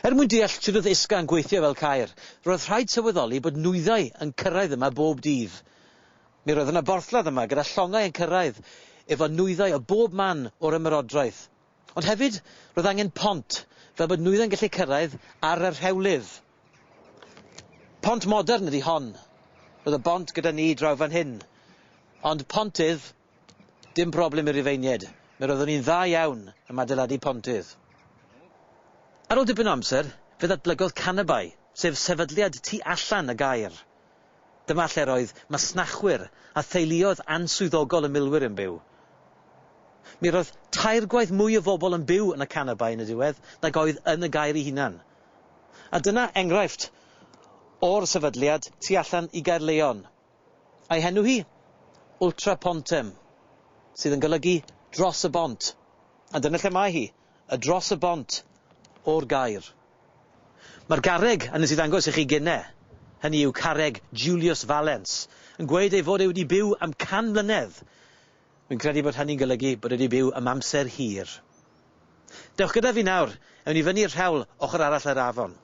Mwyn deall sut oedd Isca yn gweithio fel Caer, roedd rhaid sylweddoli bod nwyddau yn cyrraedd yma bob dydd. Mi roedd yna borthladd yma gyda llongau yn cyrraedd efo nwyddau o bob man o'r ymerodraeth. Ond hefyd, roedd angen pont, fel bod nwyddau'n gallu cyrraedd ar y rhewlydd. Pont modern ydi hon. Roedd y bont gyda ni draw fan hyn. Ond pontydd, dim broblem i'r Rufeinied. Mi roeddwn ni'n dda iawn am adeiladu pontydd. Ar ôl dipyn o amser, fe ddatblygodd Canabai, sef sefydliad tu allan y Gaer. Dyma lle roedd masnachwyr a theuluoedd answyddogol y milwyr yn byw. Mi roedd 3 gwaith mwy o bobl yn byw yn y Canabai yn y diwedd nag oedd yn y Gaer ei hunan. A dyna enghraifft o'r sefydliad tu allan i Gaerleon. A'i henw hi, Ultra Pontem, sydd yn golygu dros y bont. A dyna lle mae hi, y dros y bont o'r Gaer. Mae'r garreg yn nes i ddangos i chi gynne, hynny yw carreg Julius Valens, yn gweud ei fod e wedi byw am 100 mlynedd. Wy'n credu bod hynny'n golygu bod e wedi byw am amser hir. Dewch gyda fi nawr, ewn ni fyny'r rhewl ochr arall yr afon.